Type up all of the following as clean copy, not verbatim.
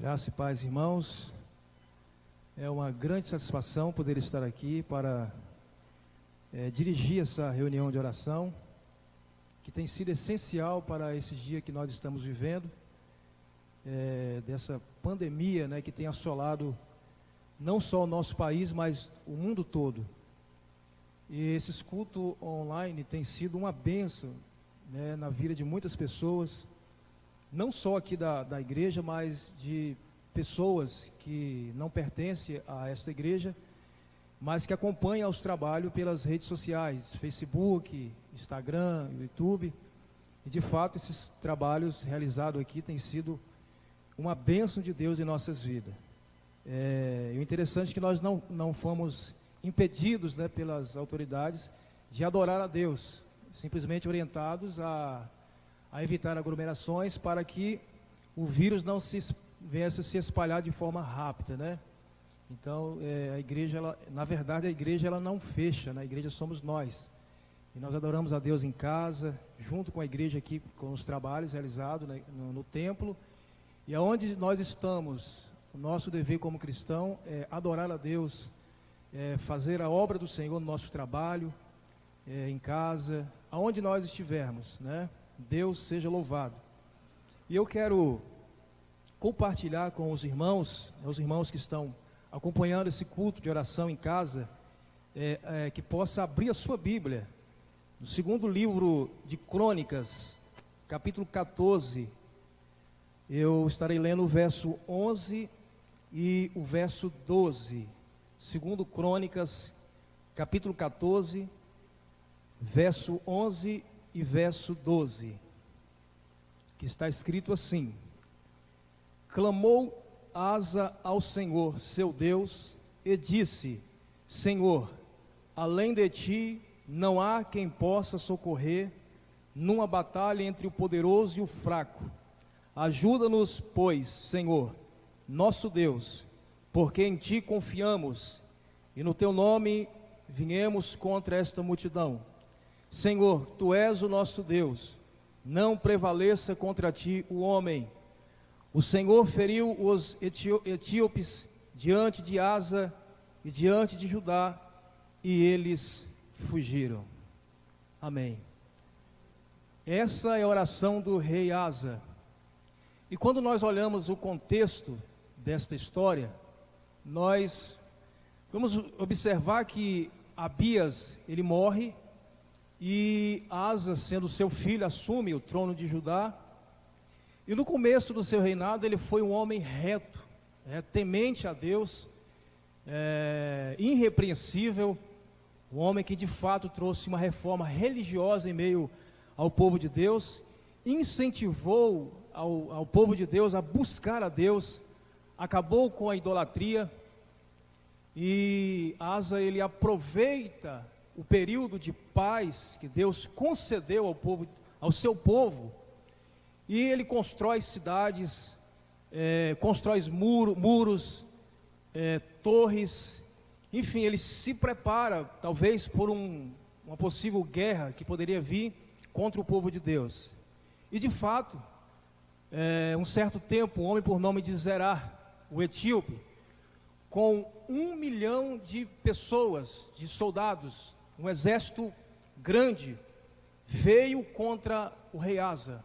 Graça e paz, irmãos. É uma grande satisfação poder estar aqui para dirigir essa reunião de oração, que tem sido essencial para esse dia que nós estamos vivendo, dessa pandemia, que tem assolado não só o nosso país, mas o mundo todo. E esses cultos online têm sido uma bênção, na vida de muitas pessoas, não só aqui da igreja, mas de pessoas que não pertencem a esta igreja, mas que acompanham os trabalhos pelas redes sociais, Facebook, Instagram, YouTube. E de fato esses trabalhos realizados aqui têm sido uma bênção de Deus em nossas vidas. E o interessante é que nós não fomos impedidos, pelas autoridades de adorar a Deus, simplesmente orientados a evitar aglomerações para que o vírus não viesse a se espalhar de forma rápida, Então, a igreja, na verdade, a igreja ela não fecha, a igreja somos nós. E nós adoramos a Deus em casa, junto com a igreja aqui, com os trabalhos realizados no templo. E aonde nós estamos, o nosso dever como cristão é adorar a Deus, fazer a obra do Senhor no nosso trabalho, em casa, aonde nós estivermos, Deus seja louvado. E eu quero compartilhar com os irmãos que estão acompanhando esse culto de oração em casa, que possa abrir a sua Bíblia, no segundo livro de Crônicas, capítulo 14, eu estarei lendo o verso 11 e o verso 12, segundo Crônicas, capítulo 14, verso 11 e verso 12, que está escrito assim: Clamou Asa ao Senhor, seu Deus, e disse: Senhor, além de ti, não há quem possa socorrer numa batalha entre o poderoso e o fraco. Ajuda-nos, pois, Senhor, nosso Deus, porque em ti confiamos, e no teu nome viemos contra esta multidão. Senhor, tu és o nosso Deus, não prevaleça contra ti o homem. O Senhor feriu os etíopes diante de Asa e diante de Judá, e eles fugiram. Amém. Essa é a oração do rei Asa. E quando nós olhamos o contexto desta história, nós vamos observar que Abias, ele morre, e Asa, sendo seu filho, assume o trono de Judá. E no começo do seu reinado ele foi um homem reto, temente a Deus, irrepreensível, um homem que de fato trouxe uma reforma religiosa em meio ao povo de Deus, incentivou ao povo de Deus a buscar a Deus, acabou com a idolatria. E Asa, ele aproveita o período de paz que Deus concedeu ao seu povo, e ele constrói cidades, constrói muros, torres, enfim, ele se prepara, talvez por uma possível guerra que poderia vir contra o povo de Deus. E de fato, um certo tempo, um homem por nome de Zerá, o etíope, com 1 milhão de pessoas, de soldados, um exército grande, veio contra o rei Asa.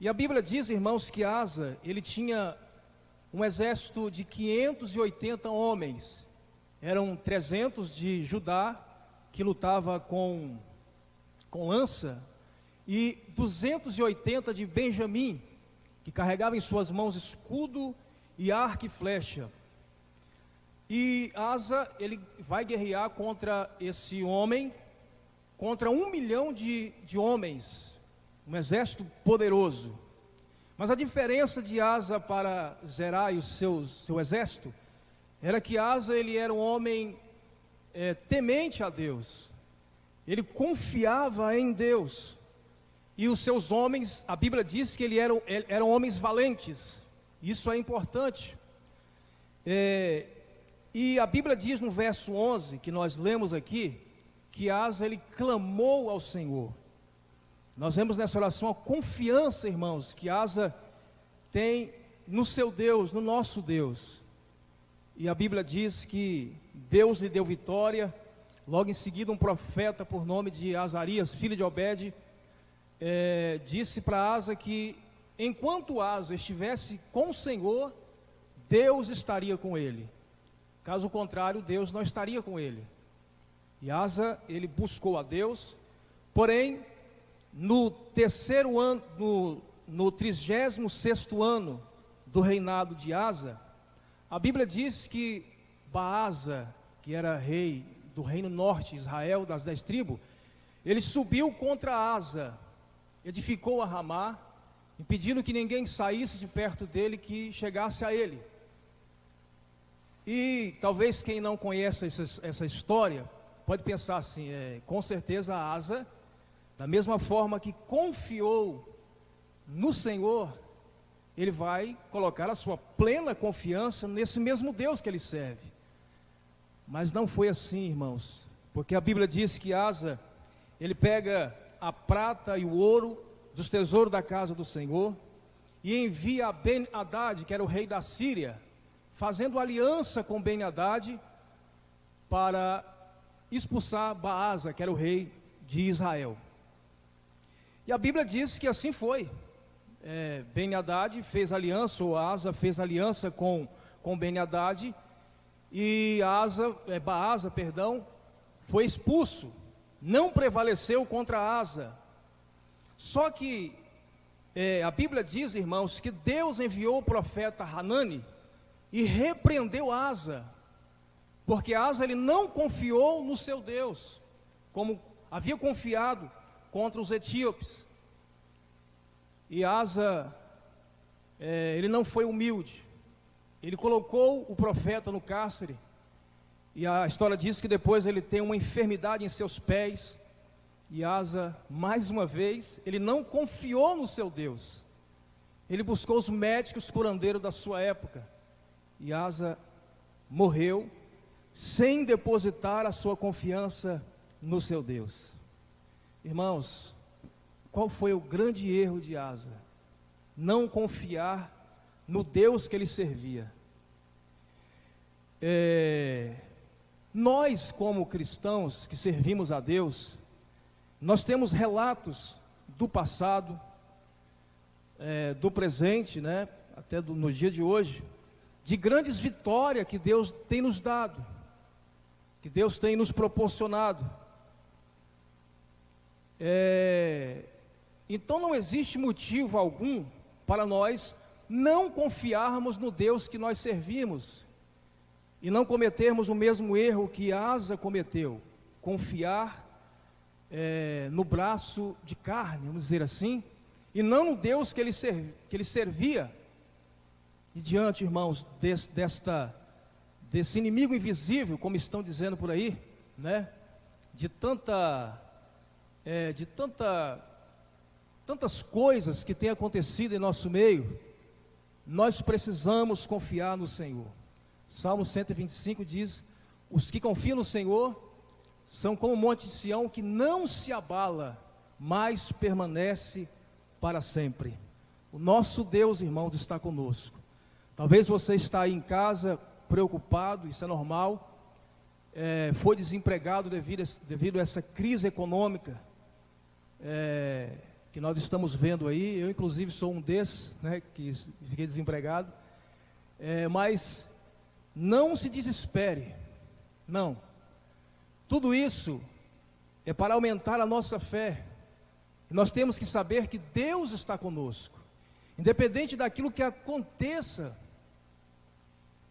E a Bíblia diz, irmãos, que Asa, ele tinha um exército de 580 homens. Eram 300 de Judá, que lutava com lança, e 280 de Benjamim, que carregava em suas mãos escudo e arco e flecha. E Asa, ele vai guerrear contra esse homem, contra 1 milhão de homens, um exército poderoso. Mas a diferença de Asa para Zerá e o seu exército, era que Asa, ele era um homem temente a Deus, ele confiava em Deus, e os seus homens, a Bíblia diz que eram homens valentes, isso é importante. E a Bíblia diz no verso 11, que nós lemos aqui, que Asa, ele clamou ao Senhor. Nós vemos nessa oração a confiança, irmãos, que Asa tem no seu Deus, no nosso Deus. E a Bíblia diz que Deus lhe deu vitória. Logo em seguida, um profeta por nome de Azarias, filho de Obed, disse para Asa que enquanto Asa estivesse com o Senhor, Deus estaria com ele. Caso contrário, Deus não estaria com ele. E Asa, ele buscou a Deus, porém, no terceiro ano, no 36º ano do reinado de Asa, a Bíblia diz que Baasa, que era rei do reino norte, Israel, das 10 tribos, ele subiu contra Asa, edificou a Ramá, impedindo que ninguém saísse de perto dele, que chegasse a ele. E talvez quem não conhece essa história, pode pensar assim, com certeza Asa, da mesma forma que confiou no Senhor, ele vai colocar a sua plena confiança nesse mesmo Deus que ele serve. Mas não foi assim, irmãos, porque a Bíblia diz que Asa, ele pega a prata e o ouro dos tesouros da casa do Senhor e envia a Ben-Hadad, que era o rei da Síria, fazendo aliança com Ben-Hadad para expulsar Baasa, que era o rei de Israel. E a Bíblia diz que assim foi. Ben-Hadad fez aliança, ou Asa fez aliança com Ben-Hadad, e Baasa, foi expulso, não prevaleceu contra Asa. Só que a Bíblia diz, irmãos, que Deus enviou o profeta Hanani e repreendeu Asa, porque Asa ele não confiou no seu Deus, como havia confiado contra os etíopes. E Asa, ele não foi humilde, ele colocou o profeta no cárcere, e a história diz que depois ele tem uma enfermidade em seus pés, e Asa, mais uma vez, ele não confiou no seu Deus, ele buscou os médicos curandeiros da sua época, e Asa morreu, sem depositar a sua confiança no seu Deus. Irmãos, qual foi o grande erro de Asa? Não confiar no Deus que ele servia. Nós, como cristãos que servimos a Deus, nós temos relatos do passado, do presente, né, até no dia de hoje, de grandes vitórias que Deus tem nos dado, que Deus tem nos proporcionado. Então não existe motivo algum para nós não confiarmos no Deus que nós servimos e não cometermos o mesmo erro que Asa cometeu, confiar no braço de carne, vamos dizer assim, e não no Deus que ele servia. E diante, irmãos, desse inimigo invisível, como estão dizendo por aí, né, de tantas coisas que têm acontecido em nosso meio, nós precisamos confiar no Senhor. Salmo 125 diz: os que confiam no Senhor são como o monte de Sião, que não se abala, mas permanece para sempre. O nosso Deus, irmãos, está conosco. Talvez você está aí em casa preocupado, isso é normal, foi desempregado devido a essa crise econômica que nós estamos vendo aí. Eu inclusive sou um desses, né, que fiquei desempregado, mas não se desespere, não, tudo isso é para aumentar a nossa fé. Nós temos que saber que Deus está conosco, independente daquilo que aconteça